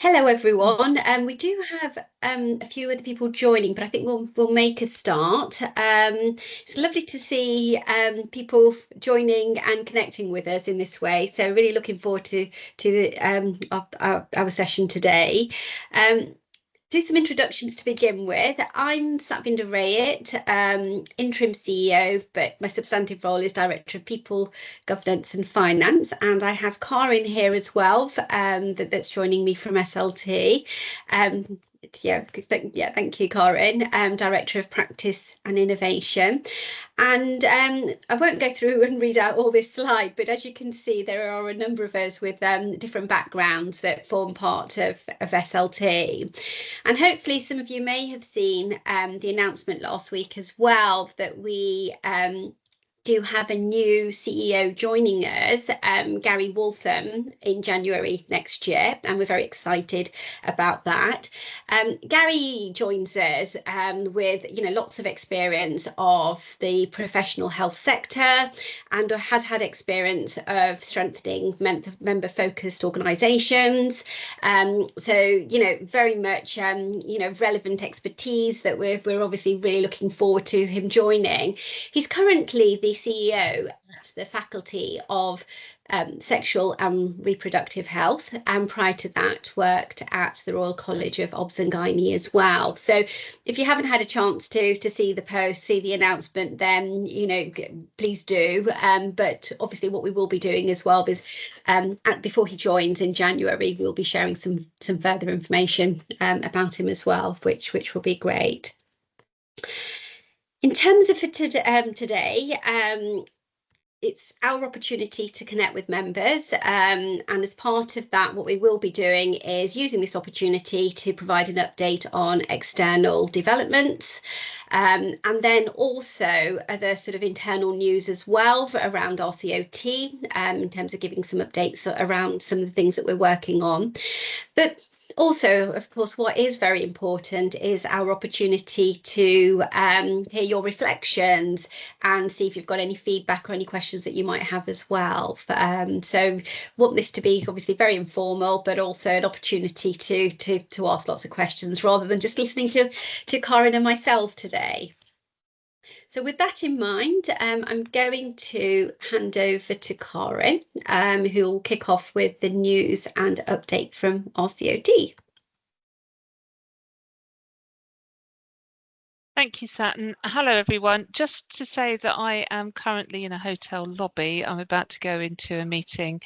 Hello everyone. We do have a few other people joining, but I think we'll make a start. It's lovely to see people joining and connecting with us in this way. So really looking forward to our session today. Do some introductions to begin with. I'm Satvinder Rayat, interim CEO, but my substantive role is Director of People, Governance and Finance. And I have Karin here as well, that's joining me from SLT. Thank you, Karin, Director of Practice and Innovation. And I won't go through and read out all this slide, but as you can see, there are a number of us with different backgrounds that form part of SLT. And hopefully some of you may have seen the announcement last week as well that we do have a new CEO joining us, Gary Waltham, in January next year, and we're very excited about that. Gary joins us with lots of experience of the professional health sector and has had experience of strengthening member-focused organisations. So very much relevant expertise that we're obviously really looking forward to him joining. He's currently the CEO at the Faculty of Sexual and Reproductive Health, and prior to that worked at the Royal College of Obs and Gynae as well. So if you haven't had a chance to see the post, see the announcement, then please do. But obviously what we will be doing as well is before he joins in January, we'll be sharing some further information about him as well, which will be great. In terms of today, it's our opportunity to connect with members, and as part of that, what we will be doing is using this opportunity to provide an update on external developments, and then also other sort of internal news as well around RCOT, in terms of giving some updates around some of the things that we're working on. But also, of course, what is very important is our opportunity to hear your reflections and see if you've got any feedback or any questions that you might have as well. So want this to be obviously very informal, but also an opportunity to ask lots of questions rather than just listening to Karin and myself today. So with that in mind, I'm going to hand over to Karin, who will kick off with the news and update from RCOT. Thank you, Satin. Hello, everyone. Just to say that I am currently in a hotel lobby. I'm about to go into a meeting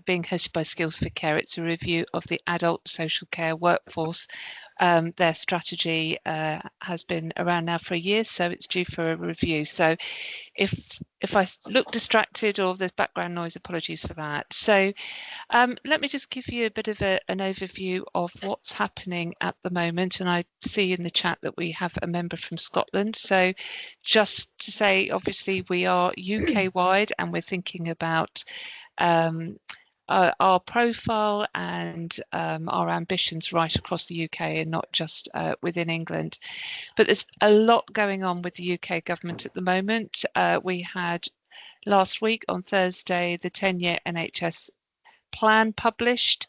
being hosted by Skills for Care. It's a review of the adult social care workforce. Their strategy has been around now for a year, so it's due for a review. So if I look distracted or there's background noise, apologies for that. So let me just give you a bit of an overview of what's happening at the moment. And I see in the chat that we have a member from Scotland. So just to say, obviously, we are UK-wide and we're thinking about our profile and our ambitions right across the UK and not just within England. But there's a lot going on with the UK government at the moment. We had last week on Thursday the 10-year NHS plan published.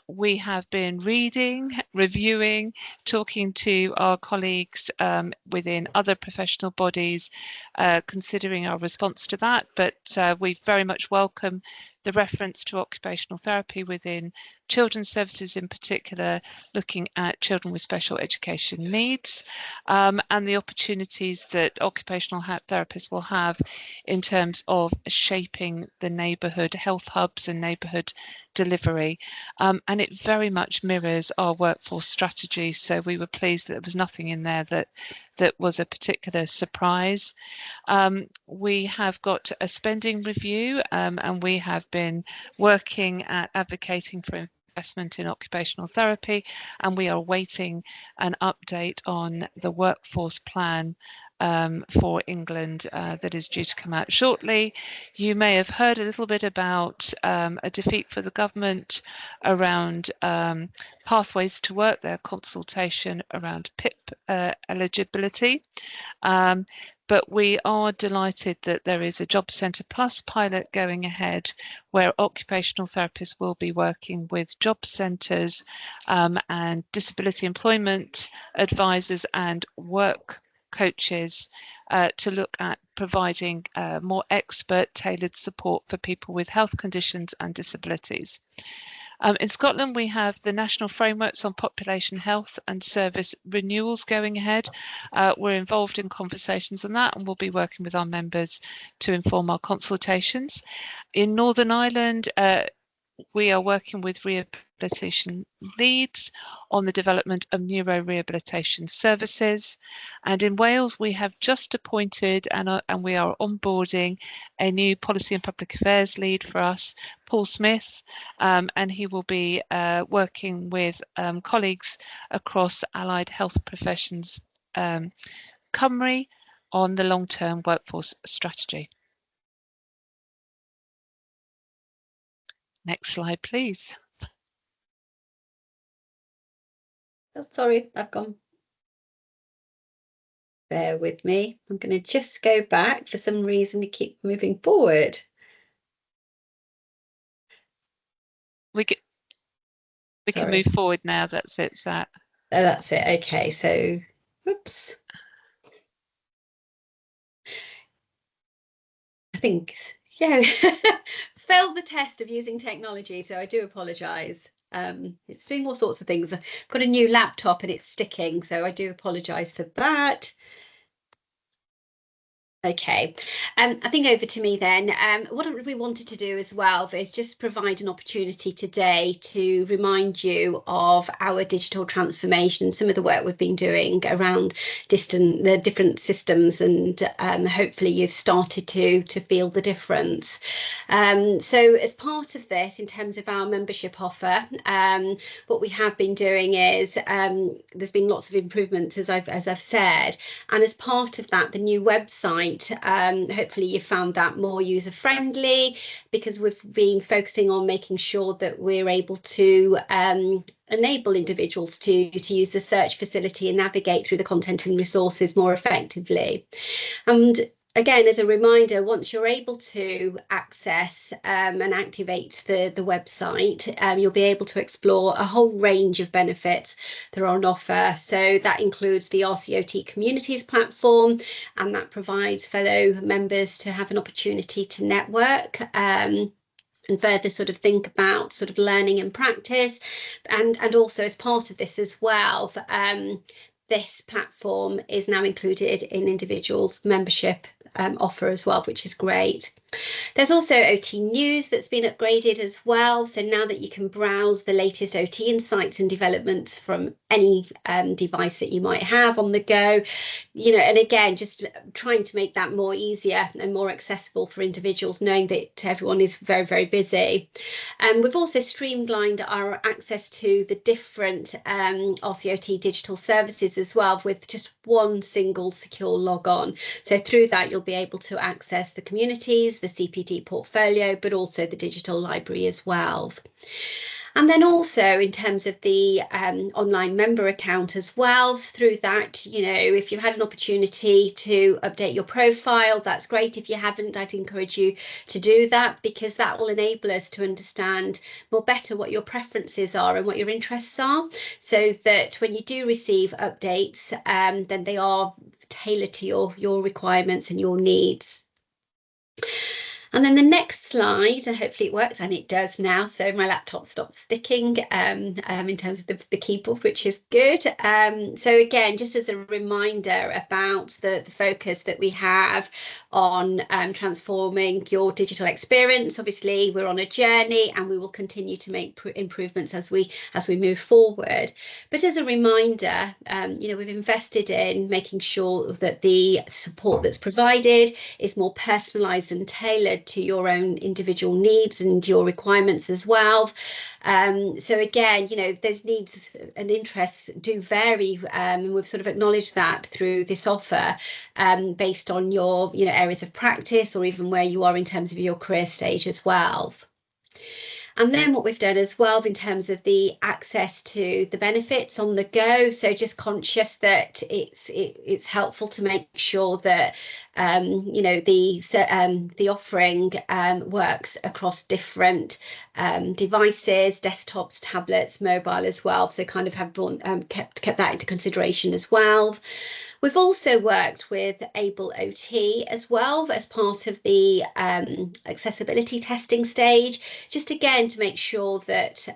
We have been reading, reviewing, talking to our colleagues within other professional bodies, considering our response to that. But we very much welcome the reference to occupational therapy within children's services, in particular, looking at children with special education needs, and the opportunities that occupational therapists will have in terms of shaping the neighbourhood health hubs and neighbourhood delivery. And it very much mirrors our workforce strategy. So we were pleased that there was nothing in there that was a particular surprise. We have got a spending review, and we have been working at advocating for investment in occupational therapy, and we are awaiting an update on the workforce plan for England that is due to come out shortly. You may have heard a little bit about a defeat for the government around pathways to work, their consultation around PIP eligibility. but we are delighted that there is a Job Centre Plus pilot going ahead where occupational therapists will be working with job centres and disability employment advisors and work coaches to look at providing more expert tailored support for people with health conditions and disabilities. In Scotland, we have the national frameworks on population health and service renewals going ahead. We're involved in conversations on that, and we'll be working with our members to inform our consultations. In Northern Ireland, we are working with rehabilitation leads on the development of neuro-rehabilitation services. And in Wales, we have just appointed and we are onboarding a new policy and public affairs lead for us, Paul Smith, and he will be working with colleagues across allied health professions, Cymru, on the long-term workforce strategy. Next slide, please. Oh, sorry, I've gone. Bear with me. I'm going to just go back. For some reason, to keep moving forward. We can move forward now. That's it, Sat. Oh, that's it. Okay, so, whoops. I think, yeah, failed the test of using technology, so I do apologise. It's doing all sorts of things. I've got a new laptop and it's sticking, so I do apologise for that. Okay, I think over to me then. What we wanted to do as well is just provide an opportunity today to remind you of our digital transformation, some of the work we've been doing around the different systems, and hopefully you've started to feel the difference. So as part of this, in terms of our membership offer, what we have been doing is there's been lots of improvements, as I've said, and as part of that, the new website. Hopefully you found that more user friendly, because we've been focusing on making sure that we're able to enable individuals to use the search facility and navigate through the content and resources more effectively. And again, as a reminder, once you're able to access and activate the website, you'll be able to explore a whole range of benefits that are on offer. So that includes the RCOT Communities platform, and that provides fellow members to have an opportunity to network and further sort of think about sort of learning and practice. And also as part of this as well, this platform is now included in individuals' membership offer as well, which is great. There's also OT News that's been upgraded as well. So now that you can browse the latest OT insights and developments from any device that you might have on the go, and again, just trying to make that more easier and more accessible for individuals, knowing that everyone is very, very busy. We've also streamlined our access to the different RCOT digital services as well, with just one single secure logon. So through that, you'll be able to access the communities, the CPD portfolio, but also the digital library as well. And then also in terms of the online member account as well, through that, if you've had an opportunity to update your profile, that's great. If you haven't, I'd encourage you to do that, because that will enable us to understand more better what your preferences are and what your interests are, so that when you do receive updates, then they are tailored to your requirements and your needs. And then the next slide, and hopefully it works, and it does now. So my laptop stopped sticking in terms of the keyboard, which is good. So again, just as a reminder about the focus that we have on transforming your digital experience. Obviously, we're on a journey, and we will continue to make improvements as we move forward. But as a reminder, we've invested in making sure that the support that's provided is more personalised and tailored to your own individual needs and your requirements as well. So again, those needs and interests do vary, and we've sort of acknowledged that through this offer, based on your areas of practice, or even where you are in terms of your career stage as well. And then what we've done as well in terms of the access to the benefits on the go, so just conscious that it's helpful to make sure that the offering works across different devices, desktops, tablets, mobile as well. So kind of have kept that into consideration as well. We've also worked with Able OT as well as part of the accessibility testing stage, just again to make sure that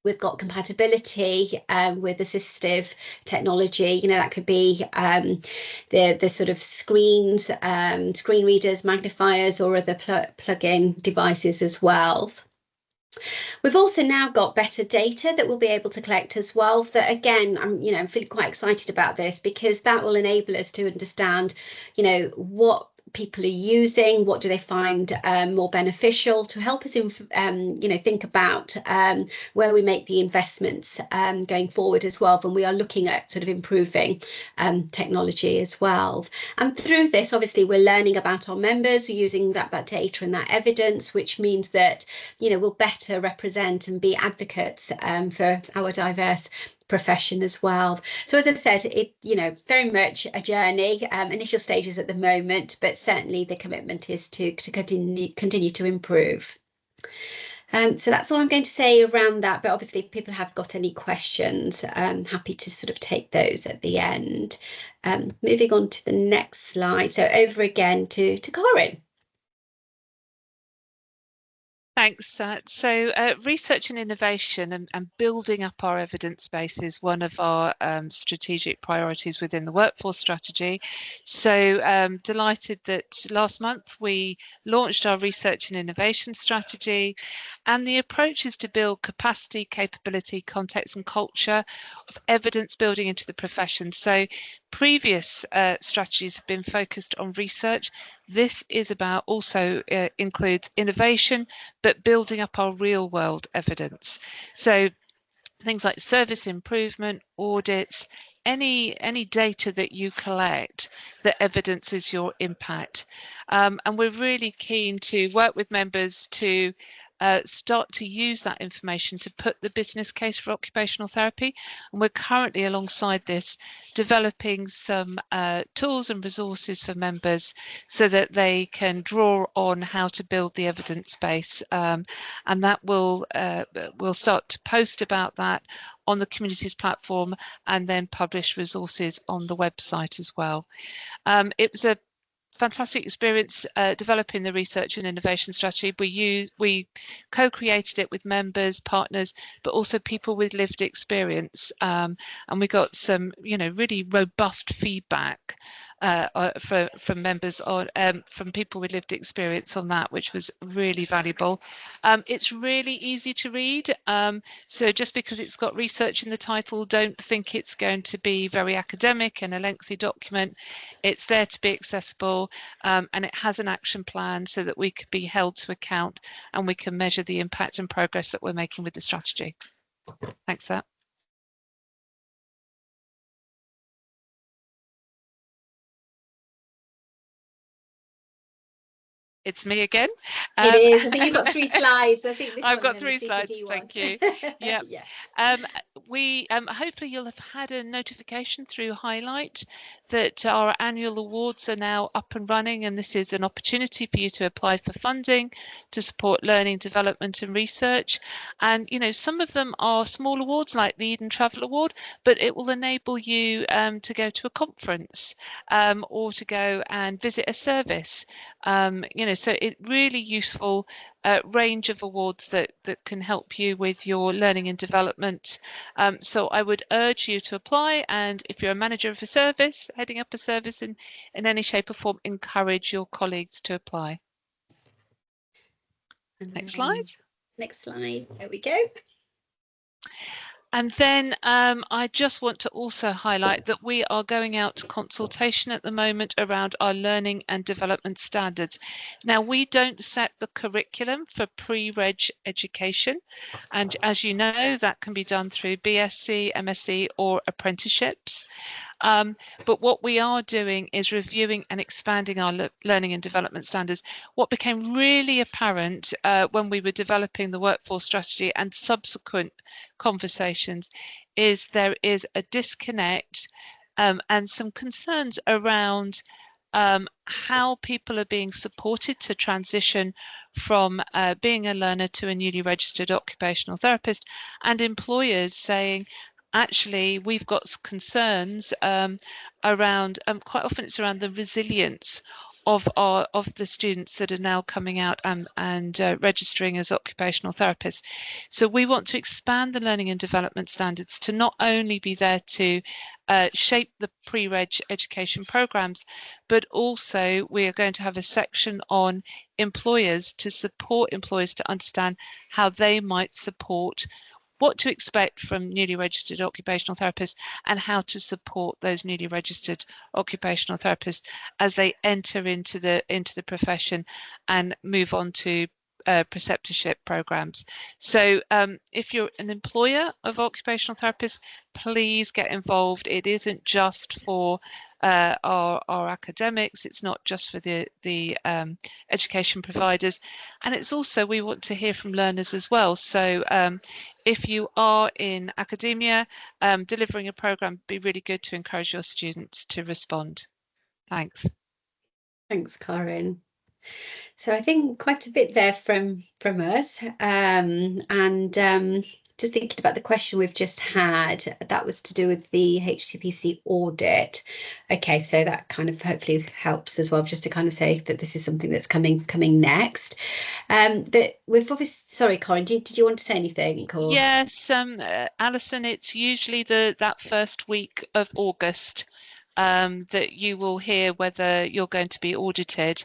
we've got compatibility with assistive technology. That could be the sort of screens, screen readers, magnifiers, or other plug-in devices as well. We've also now got better data that we'll be able to collect as well. That again, I'm feeling quite excited about this, because that will enable us to understand, what people are using, what do they find more beneficial, to help us think about where we make the investments going forward as well, when we are looking at sort of improving technology as well. And through this, obviously, we're learning about our members, we're using that data and that evidence, which means that we'll better represent and be advocates for our diverse profession as well. So as I said, it very much a journey, initial stages at the moment, but certainly the commitment is to continue to improve. So that's all I'm going to say around that, but obviously if people have got any questions, I'm happy to sort of take those at the end. Moving on to the next slide, so over again to Corinne. Thanks. So research and innovation and building up our evidence base is one of our strategic priorities within the workforce strategy. So delighted that last month we launched our research and innovation strategy, and the approach is to build capacity, capability, context and culture of evidence building into the profession. So previous strategies have been focused on research. This is about also includes innovation, but building up our real world evidence. So things like service improvement, audits, any data that you collect that evidences your impact. And we're really keen to work with members to start to use that information to put the business case for occupational therapy. And we're currently, alongside this, developing some tools and resources for members so that they can draw on how to build the evidence base. And that we'll start to post about that on the communities platform and then publish resources on the website as well. It was a fantastic experience developing the research and innovation strategy. We co-created it with members, partners, but also people with lived experience, and we got some really robust feedback from members on from people with lived experience on that, which was really valuable. It's really easy to read, so just because it's got research in the title, don't think it's going to be very academic and a lengthy document. It's there to be accessible, and it has an action plan so that we could be held to account and we can measure the impact and progress that we're making with the strategy. Thanks, Seth. It's me again. It is. I think you've got 3 slides. I think this I've one got and 3 the slides. CPD one. Thank you. Yeah. We hopefully you'll have had a notification through Highlight that our annual awards are now up and running, and this is an opportunity for you to apply for funding to support learning, development and research. And some of them are small awards like the Eden Travel Award, but it will enable you to go to a conference or to go and visit a service. So it really useful range of awards that can help you with your learning and development. So I would urge you to apply, and if you're a manager of a service, heading up a service in any shape or form, encourage your colleagues to apply. Next slide. Next slide. There we go. And then I just want to also highlight that we are going out to consultation at the moment around our learning and development standards. Now, we don't set the curriculum for pre-reg education. And as you know, that can be done through BSc, MSc or apprenticeships. But what we are doing is reviewing and expanding our learning and development standards. What became really apparent when we were developing the workforce strategy and subsequent conversations is there is a disconnect and some concerns around how people are being supported to transition from being a learner to a newly registered occupational therapist, and employers saying, actually, we've got concerns around, quite often it's around the resilience of the students that are now coming out and registering as occupational therapists. So we want to expand the learning and development standards to not only be there to shape the pre-reg education programs, but also we are going to have a section on employers to support employers to understand how they might support what to expect from newly registered occupational therapists and how to support those newly registered occupational therapists as they enter into the profession and move on to preceptorship programs. So if you're an employer of occupational therapists, please get involved. It isn't just for our academics, it's not just for the education providers, and it's also, we want to hear from learners as well. So if you are in academia delivering a program, it'd be really good to encourage your students to respond. Thanks. Thanks, Karen. So I think quite a bit there from us, and just thinking about the question we've just had, that was to do with the HCPC audit. Okay, so that kind of hopefully helps as well, just to kind of say that this is something that's coming next. But we've obviously, sorry, Corinne, did you want to say anything? Or? Yes, Alison, it's usually that first week of August that you will hear whether you're going to be audited.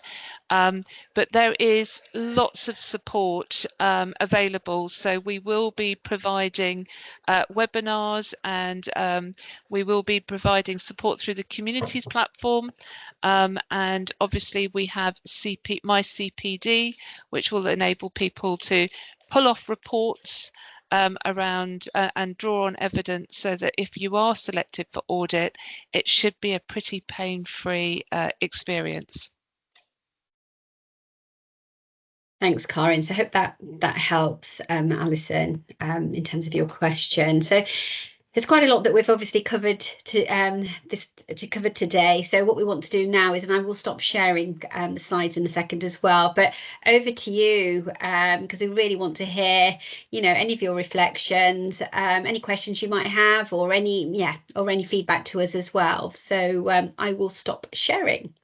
But there is lots of support available. So we will be providing webinars, and we will be providing support through the communities platform. And obviously we have My CPD, which will enable people to pull off reports around and draw on evidence, so that if you are selected for audit, it should be a pretty pain-free experience. Thanks, Karen. So I hope that helps, Alison, in terms of your question. So there's quite a lot that we've obviously covered to cover today. So what we want to do now is, and I will stop sharing the slides in a second as well, but over to you, because we really want to hear, any of your reflections, any questions you might have, or any feedback to us as well. So I will stop sharing.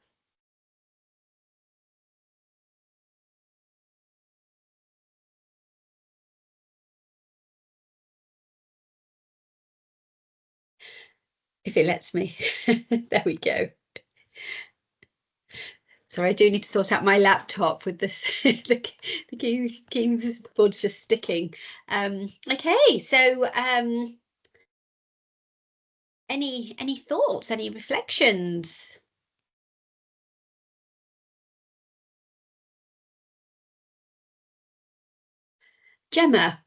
If it lets me. There we go. Sorry, I do need to sort out my laptop with this. the keyboard's just sticking. Okay, so any thoughts, any reflections? Gemma.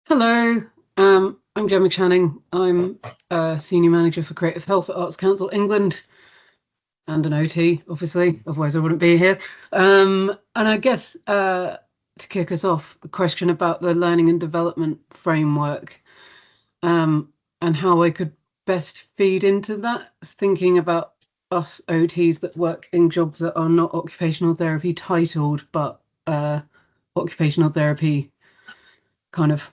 Hello, I'm Gemma Channing. I'm a Senior Manager for Creative Health at Arts Council England, and an OT, obviously, otherwise I wouldn't be here. And I guess to kick us off, a question about the learning and development framework, and how I could best feed into that, thinking about us OTs that work in jobs that are not occupational therapy titled, but occupational therapy, kind of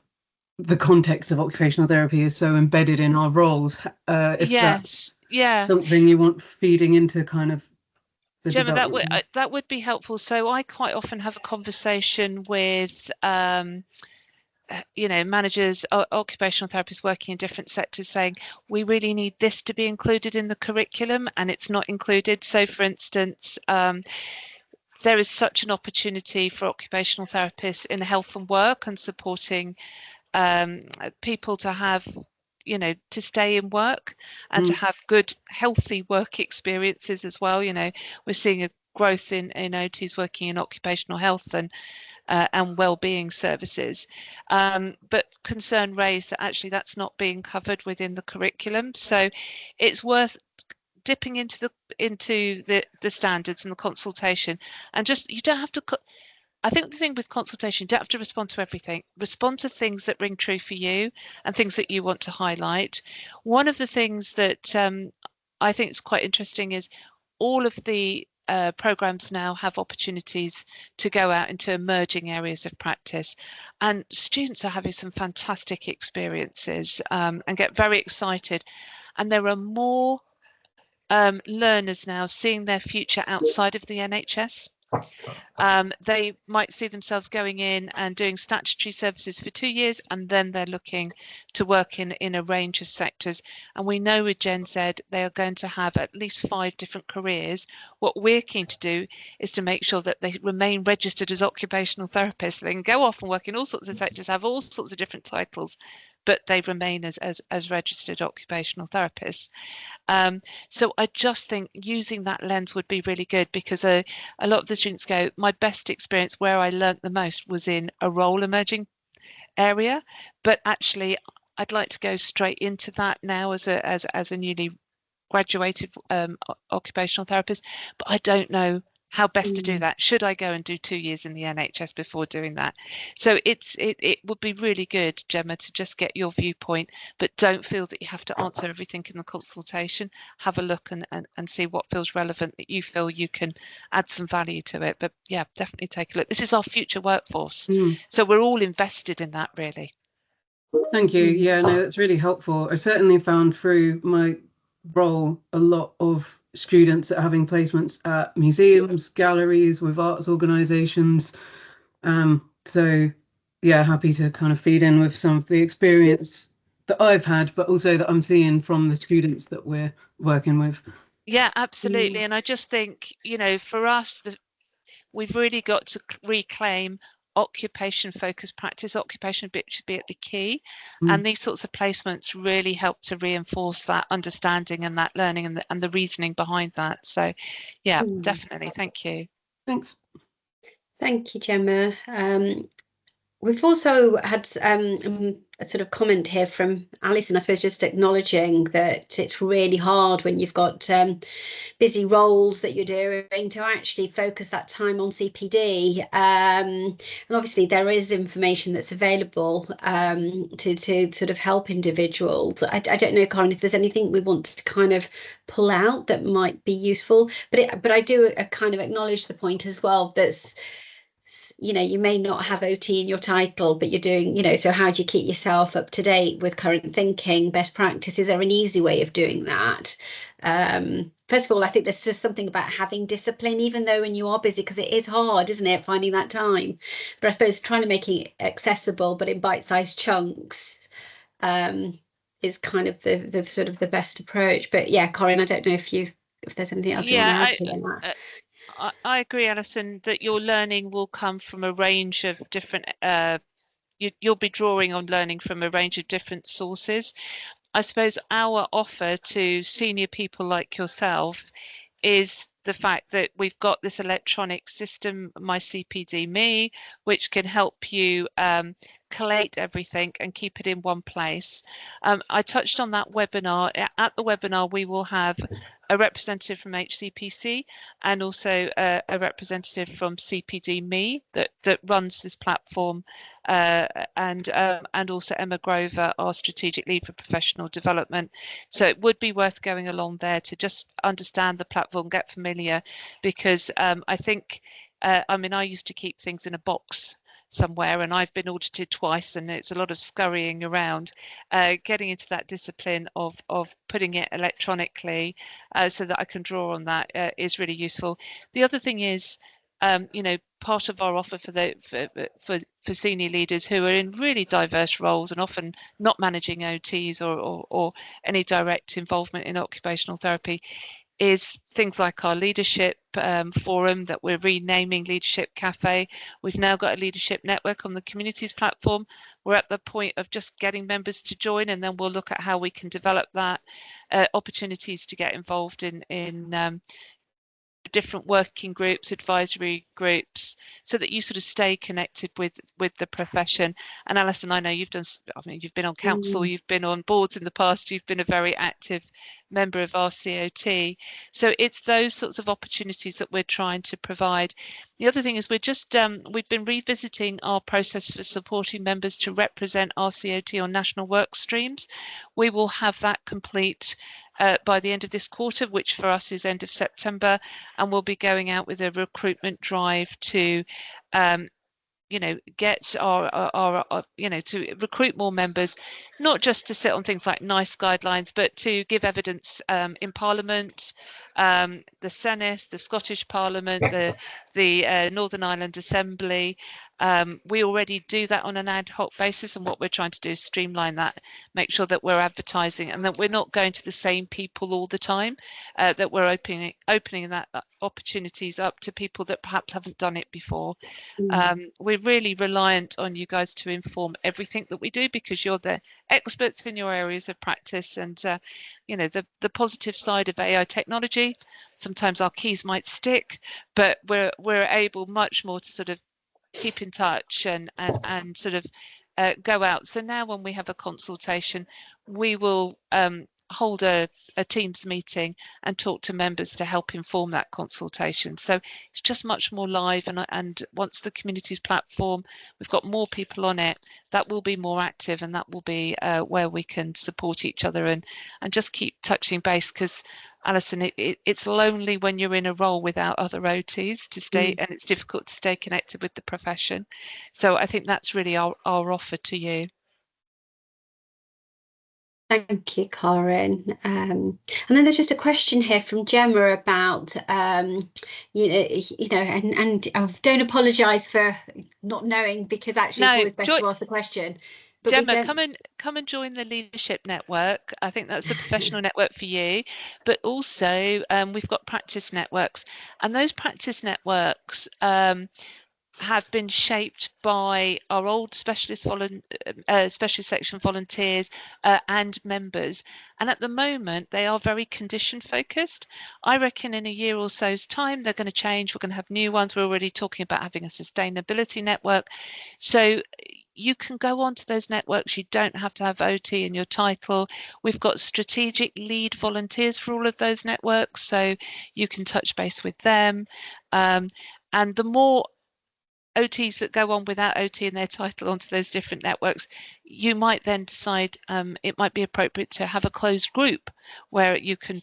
the context of occupational therapy is so embedded in our roles. If Yes, that's something you want feeding into kind of the Gemma, that would be helpful. So I quite often have a conversation with managers, occupational therapists working in different sectors, saying we really need this to be included in the curriculum, and it's not included. So for instance, there is such an opportunity for occupational therapists in health and work and supporting people to have, to stay in work and to have good, healthy work experiences as well. We're seeing a growth in OTs working in occupational health, and and well-being services. But concern raised that actually that's not being covered within the curriculum. So it's worth dipping into the standards and the consultation, and just, you don't have to. I think the thing with consultation, you don't have to respond to everything. Respond to things that ring true for you and things that you want to highlight. One of the things that I think is quite interesting is all of the programs now have opportunities to go out into emerging areas of practice, and students are having some fantastic experiences and get very excited. And there are more learners now seeing their future outside of the NHS. They might see themselves going in and doing statutory services for 2 years, and then they're looking to work in a range of sectors. And we know with Gen Z, they are going to have at least 5 different careers. What we're keen to do is to make sure that they remain registered as occupational therapists. They can go off and work in all sorts of sectors, have all sorts of different titles, but they remain as registered occupational therapists. So I just think using that lens would be really good, because a lot of the students go, my best experience where I learnt the most was in a role emerging area, but actually I'd like to go straight into that now as a newly graduated occupational therapist, but I don't know how best to do that. Should I go and do 2 years in the NHS before doing that? So it would be really good, Gemma, to just get your viewpoint, but don't feel that you have to answer everything in the consultation. Have a look and see what feels relevant, that you feel you can add some value to it. But yeah, definitely take a look. This is our future workforce. So we're all invested in that, really. Thank you. Yeah, no, that's really helpful. I certainly found through my role a lot of students that are having placements at museums, galleries, with arts organisations. So yeah, happy to kind of feed in with some of the experience that I've had, but also that I'm seeing from the students that we're working with. Yeah, absolutely. And I just think, you know, for us, we've really got to reclaim occupation focused practice. Occupation should be at the key, and these sorts of placements really help to reinforce that understanding and that learning and the reasoning behind that. So yeah, definitely. Thank you. Thanks. Thank you, Gemma. We've also had a sort of comment here from Alison, I suppose, just acknowledging that it's really hard when you've got busy roles that you're doing to actually focus that time on CPD. And obviously there is information that's available to sort of help individuals. I don't know, Corinne, if there's anything we want to kind of pull out that might be useful, but I do kind of acknowledge the point as well that's, you know, you may not have OT in your title, but you're doing, you know, so how do you keep yourself up to date with current thinking, best practice? Is there an easy way of doing that? First of all, I think there's just something about having discipline, even though when you are busy, because it is hard, isn't it, finding that time? But I suppose trying to make it accessible, but in bite-sized chunks, is kind of the sort of the best approach. But yeah, Corinne, I don't know if there's anything else you want to add to that. I agree, Alison, that your learning will come from a range of different, you'll be drawing on learning from a range of different sources. I suppose our offer to senior people like yourself is the fact that we've got this electronic system, My CPD Me, which can help you collate everything and keep it in one place. I touched on that webinar. At the webinar, we will have a representative from HCPC and also a representative from CPD Me that runs this platform, and also Emma Grover, our strategic lead for professional development. So it would be worth going along there to just understand the platform, get familiar, because I think, I mean, I used to keep things in a box somewhere, and I've been audited twice, and it's a lot of scurrying around. Getting into that discipline of putting it electronically so that I can draw on that is really useful. The other thing is, you know, part of our offer for senior leaders who are in really diverse roles and often not managing OTs or any direct involvement in occupational therapy is things like our leadership forum that we're renaming Leadership Cafe. We've now got a leadership network on the communities platform. We're at the point of just getting members to join, and then we'll look at how we can develop that, opportunities to get involved in different working groups, advisory groups, so that you sort of stay connected with the profession. And Alison, I know you've done, I mean, you've been on council, you've been on boards in the past, you've been a very active member of RCOT. So it's those sorts of opportunities that we're trying to provide. The other thing is we're just, we've been revisiting our process for supporting members to represent RCOT on national work streams. We will have that complete by the end of this quarter, which for us is end of September, and we'll be going out with a recruitment drive to you know, get our you know, to recruit more members, not just to sit on things like NICE guidelines, but to give evidence in Parliament, the Senate, the Scottish Parliament, the Northern Ireland Assembly. We already do that on an ad hoc basis, and what we're trying to do is streamline that, make sure that we're advertising and that we're not going to the same people all the time, that we're opening that opportunities up to people that perhaps haven't done it before. We're really reliant on you guys to inform everything that we do, because you're the experts in your areas of practice. And you know, the positive side of AI technology, sometimes our keys might stick, but we're able much more to sort of keep in touch and sort of go out. So now when we have a consultation, we will hold a Teams meeting and talk to members to help inform that consultation. So it's just much more live, and once the communities platform, we've got more people on it, that will be more active, and that will be where we can support each other and just keep touching base, because Alison, it's lonely when you're in a role without other OTs to stay, and it's difficult to stay connected with the profession. So I think that's really our offer to you. Thank you, Corinne. And then there's just a question here from Gemma about, you know, and I don't apologise for not knowing, because actually it's always best to ask the question. But Gemma, come and join the Leadership Network. I think that's the professional network for you. But also, we've got practice networks, and those practice networks have been shaped by our old specialist section volunteers and members, and at the moment they are very condition focused. I reckon in a year or so's time they're going to change. We're going to have new ones. We're already talking about having a sustainability network, so you can go onto those networks. You don't have to have OT in your title. We've got strategic lead volunteers for all of those networks, so you can touch base with them, and the more OTs that go on without OT in their title onto those different networks, you might then decide it might be appropriate to have a closed group where you can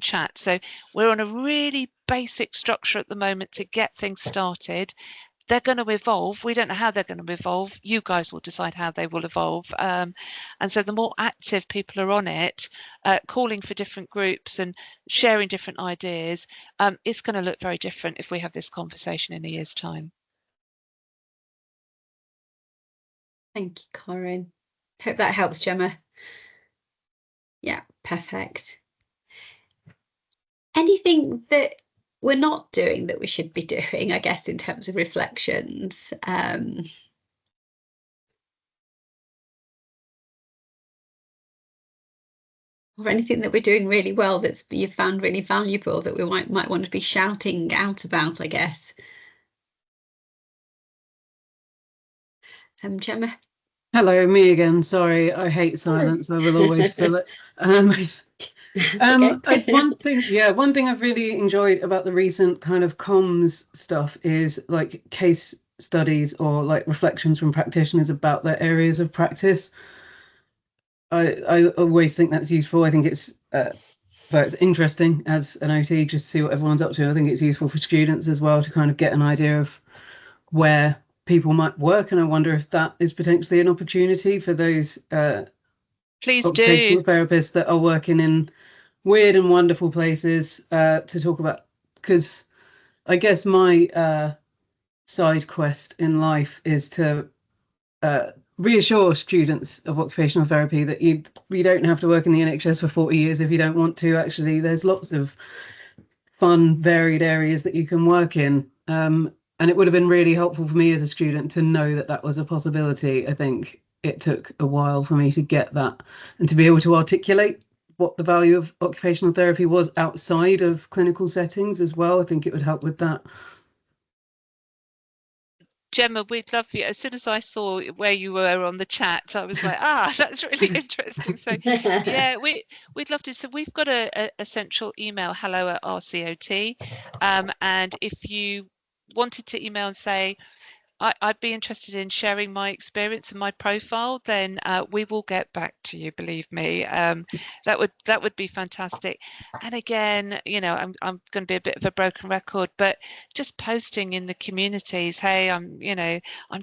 chat. So we're on a really basic structure at the moment to get things started. They're going to evolve. We don't know how they're going to evolve. You guys will decide how they will evolve. And so the more active people are on it, calling for different groups and sharing different ideas, it's going to look very different if we have this conversation in a year's time. Thank you, Corinne. Hope that helps, Gemma. Yeah, perfect. Anything that we're not doing that we should be doing, I guess, in terms of reflections? Or anything that we're doing really well that's you found really valuable that we might want to be shouting out about, I guess. Gemma? Hello, me again. Sorry, I hate silence. I will always fill it. One thing I've really enjoyed about the recent kind of comms stuff is like case studies or like reflections from practitioners about their areas of practice. I always think that's useful. I think it's interesting as an OT just to see what everyone's up to. I think it's useful for students as well to kind of get an idea of where people might work, and I wonder if that is potentially an opportunity for those occupational therapists that are working in weird and wonderful places to talk about, because I guess my side quest in life is to reassure students of occupational therapy that you don't have to work in the NHS for 40 years if you don't want to. Actually, there's lots of fun, varied areas that you can work in. And it would have been really helpful for me as a student to know that that was a possibility. I think it took a while for me to get that and to be able to articulate what the value of occupational therapy was outside of clinical settings as well. I think it would help with that. Gemma, we'd love you. As soon as I saw where you were on the chat, I was like, that's really interesting. So yeah, we'd love to. So we've got a central email, hello@RCOT. And if you wanted to email and say, I'd be interested in sharing my experience and my profile, then we will get back to you, believe me. That would be fantastic. And again, you know, I'm going to be a bit of a broken record, but just posting in the communities, hey, I'm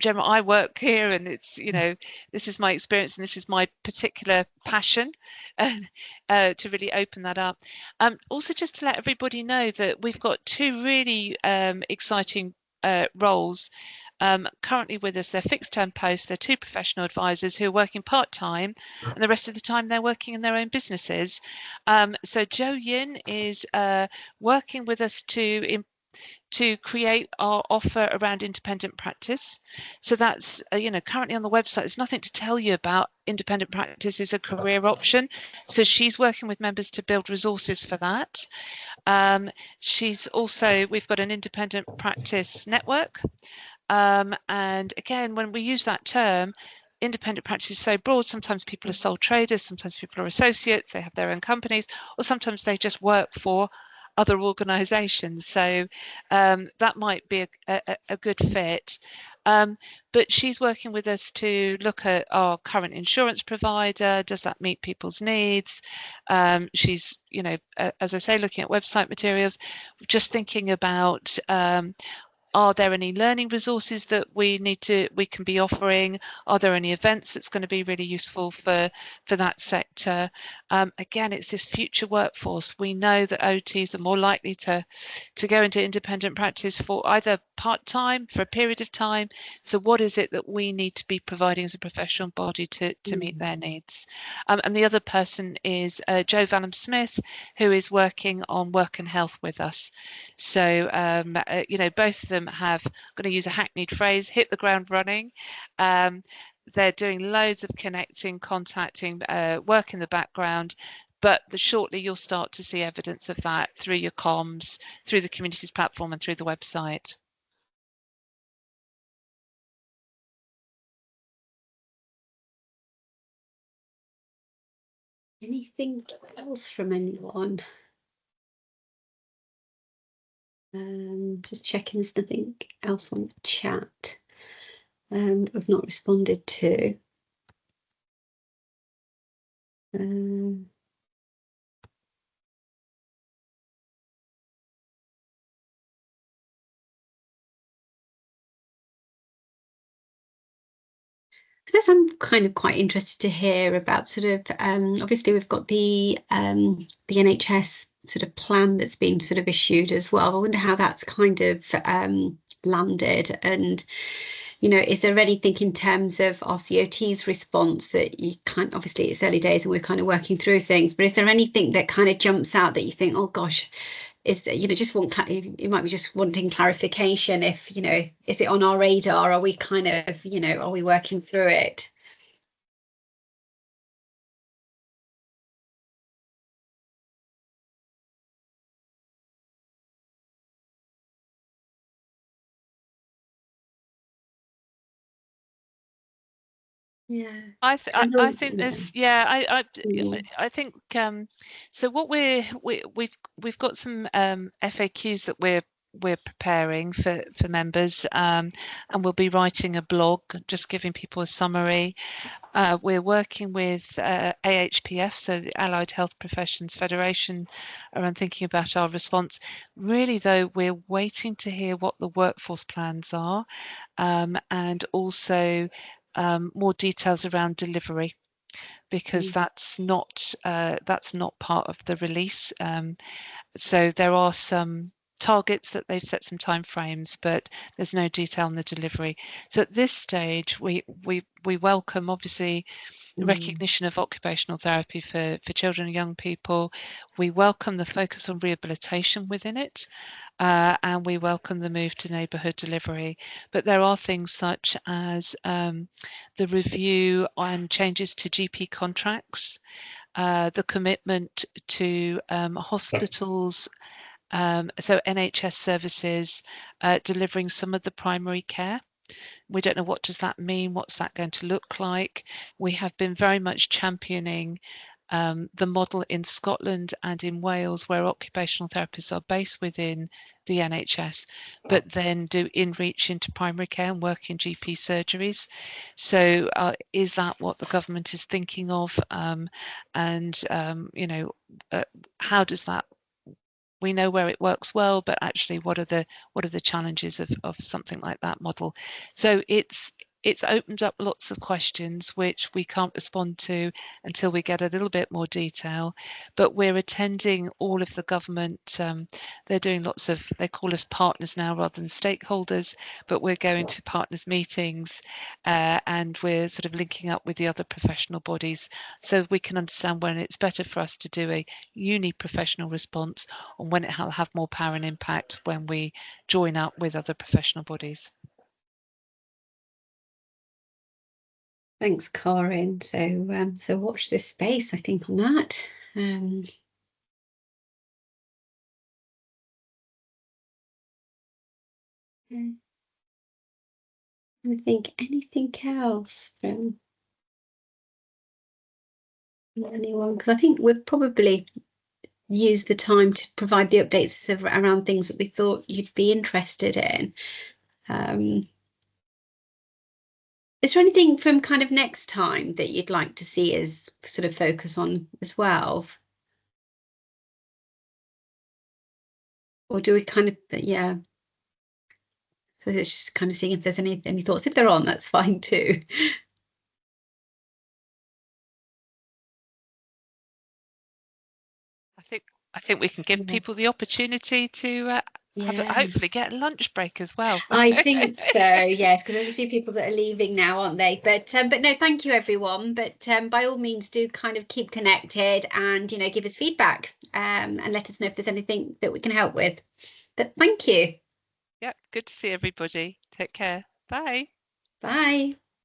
Gemma, I work here, and it's, you know, this is my experience and this is my particular passion, to really open that up. Also, just to let everybody know that we've got two really exciting roles currently with us. They're fixed term posts. They're two professional advisors who are working part-time, and the rest of the time they're working in their own businesses. So Jo Yin is working with us to create our offer around independent practice. So that's, currently on the website, there's nothing to tell you about independent practice as a career option. So she's working with members to build resources for that. We've got an independent practice network. And again, when we use that term, independent practice is so broad. Sometimes people are sole traders, sometimes people are associates, they have their own companies, or sometimes they just work for other organisations. So that might be a good fit. But she's working with us to look at our current insurance provider. Does that meet people's needs? She's, as I say, looking at website materials, just thinking about are there any learning resources that we can be offering? Are there any events that's going to be really useful for that sector? Again, it's this future workforce. We know that OTs are more likely to go into independent practice for either part-time, for a period of time. So what is it that we need to be providing as a professional body to meet their needs? And the other person is Jo Vallum-Smith, who is working on work and health with us. So, both of them have, I'm going to use a hackneyed phrase, hit the ground running. They're doing loads of connecting, contacting, work in the background, but shortly you'll start to see evidence of that through your comms, through the communities platform and through the website. Anything else from anyone? Just checking there's nothing else on the chat that we've not responded to. I guess I'm kind of quite interested to hear about sort of, obviously we've got the NHS sort of plan that's been sort of issued as well. I wonder how that's kind of landed, and is there anything in terms of RCOT's response that you can't, obviously it's early days and we're kind of working through things, but is there anything that kind of jumps out that you think, oh gosh, is that, you might be just wanting clarification if, is it on our radar? Are we kind of, are we working through it? Yeah, I think there's I think so. What we've got some FAQs that we're preparing for members, and we'll be writing a blog just giving people a summary. We're working with AHPF, so the Allied Health Professions Federation, around thinking about our response. Really, though, we're waiting to hear what the workforce plans are, and also more details around delivery, because that's not part of the release. So there are some targets that they've set, some timeframes, but there's no detail on the delivery. So at this stage, we welcome, obviously, the recognition of occupational therapy for children and young people. We welcome the focus on rehabilitation within it, and we welcome the move to neighbourhood delivery. But there are things such as the review and changes to GP contracts, the commitment to hospitals, so NHS services delivering some of the primary care. We don't know what does that mean, what's that going to look like. We have been very much championing the model in Scotland and in Wales, where occupational therapists are based within the NHS, but then do in-reach into primary care and work in GP surgeries. So is that what the government is thinking of? You know, how does that, we know where it works well, but actually what are the challenges of something like that model? So it's opened up lots of questions which we can't respond to until we get a little bit more detail, but we're attending all of the government. They're doing lots of, they call us partners now rather than stakeholders, but we're going to partners meetings and we're sort of linking up with the other professional bodies so we can understand when it's better for us to do a uni-professional response and when it will have more power and impact when we join up with other professional bodies. Thanks, Corinne. So watch this space, I think, on that. I think anything else from anyone, because I think we've probably used the time to provide the updates around things that we thought you'd be interested in. Is there anything from kind of next time that you'd like to see us sort of focus on as well? Or do we kind of, yeah. So it's just kind of seeing if there's any thoughts. If they're on, that's fine too. I think we can give people the opportunity to hopefully get a lunch break as well. I think so, yes, because there's a few people that are leaving now, aren't they? But no, thank you everyone. But by all means, do kind of keep connected and, you know, give us feedback and let us know if there's anything that we can help with. But thank you. Yeah, good to see everybody. Take care. Bye. Bye.